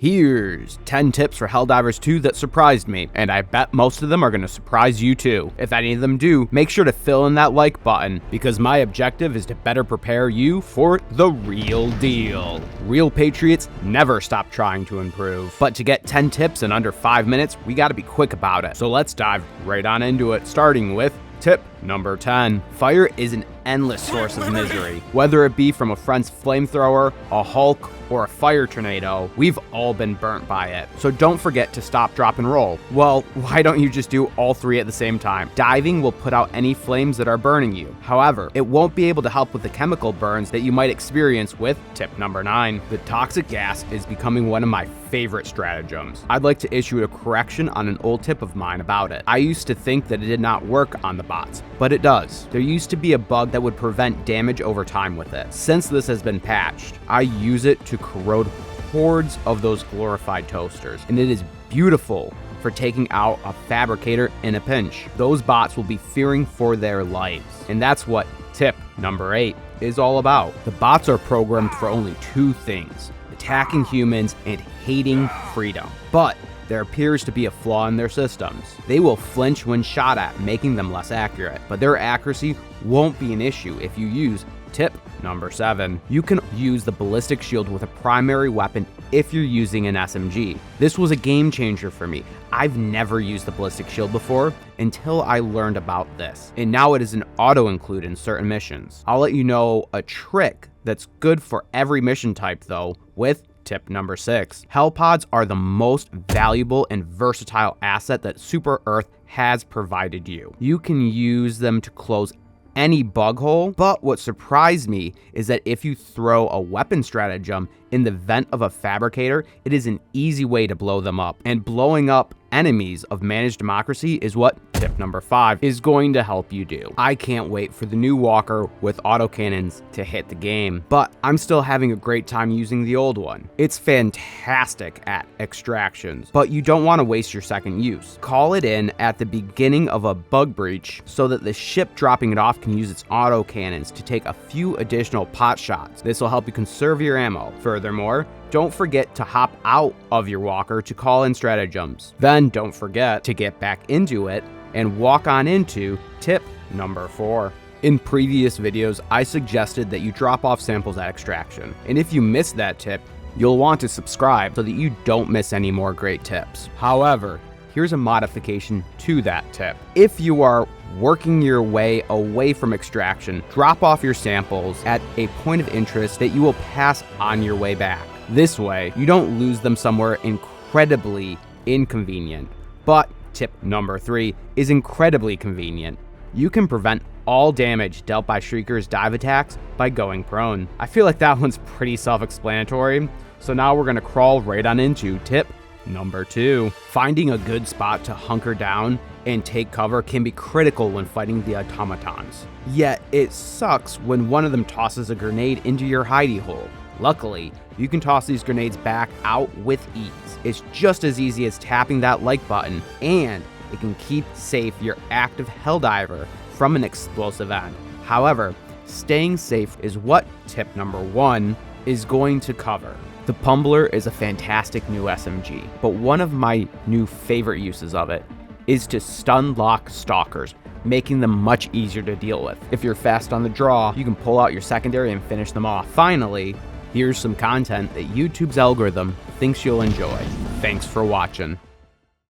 Here's 10 tips for Helldivers 2 that surprised me, and I bet most of them are going to surprise you too. If any of them do, make sure to fill in that like button, because my objective is to better prepare you for the real deal. Real patriots never stop trying to improve, but to get 10 tips in under 5 minutes, we gotta be quick about it. So let's dive right on into it, starting with tip number 10. Fire is an endless source of misery. Whether it be from a friend's flamethrower, a Hulk, or a fire tornado, we've all been burnt by it. So don't forget to stop, drop, and roll. Well, why don't you just do all three at the same time? Diving will put out any flames that are burning you. However, it won't be able to help with the chemical burns that you might experience with tip number 9. The toxic gas is becoming one of my favorite stratagems. I'd like to issue a correction on an old tip of mine about it. I used to think that it did not work on the bots, but it does. There used to be a bug that would prevent damage over time with it. Since this has been patched, I use it to corrode hordes of those glorified toasters, and it is beautiful for taking out a fabricator in a pinch. Those bots will be fearing for their lives, and that's what tip number 8 is all about. The bots are programmed for only two things: attacking humans and hating freedom. But there appears to be a flaw in their systems. They will flinch when shot at, making them less accurate, but their accuracy won't be an issue if you use tip number 7. You can use the ballistic shield with a primary weapon if you're using an SMG. This was a game changer for me. I've never used the ballistic shield before until I learned about this, and now it is an auto include in certain missions. I'll let you know a trick that's good for every mission type though with tip number 6. Hell pods are the most valuable and versatile asset that Super Earth has provided you. You can use them to close any bug hole, but what surprised me is that if you throw a weapon stratagem in the vent of a fabricator, it is an easy way to blow them up. And blowing up enemies of managed democracy is what tip number 5 is going to help you do. I can't wait for the new walker with autocannons to hit the game, but I'm still having a great time using the old one. It's fantastic at extractions, but you don't want to waste your second use. Call it in at the beginning of a bug breach so that the ship dropping it off can use its autocannons to take a few additional pot shots. This will help you conserve your ammo. Furthermore, don't forget to hop out of your walker to call in stratagems. Then don't forget to get back into it and walk on into tip number 4. In previous videos, I suggested that you drop off samples at extraction. And if you missed that tip, you'll want to subscribe so that you don't miss any more great tips. However, here's a modification to that tip. If you are working your way away from extraction, drop off your samples at a point of interest that you will pass on your way back. This way, you don't lose them somewhere incredibly inconvenient. But tip number 3 is incredibly convenient. You can prevent all damage dealt by Shrieker's dive attacks by going prone. I feel like that one's pretty self-explanatory, so now we're gonna crawl right on into tip number 2. Finding a good spot to hunker down and take cover can be critical when fighting the automatons. Yet it sucks when one of them tosses a grenade into your hidey hole. Luckily, you can toss these grenades back out with ease. It's just as easy as tapping that like button, and it can keep safe your active Helldiver from an explosive end. However, staying safe is what tip number 1 is going to cover. The Pumbler is a fantastic new SMG, but one of my new favorite uses of it is to stun lock stalkers, making them much easier to deal with. If you're fast on the draw, you can pull out your secondary and finish them off. Finally, here's some content that YouTube's algorithm thinks you'll enjoy. Thanks for watching.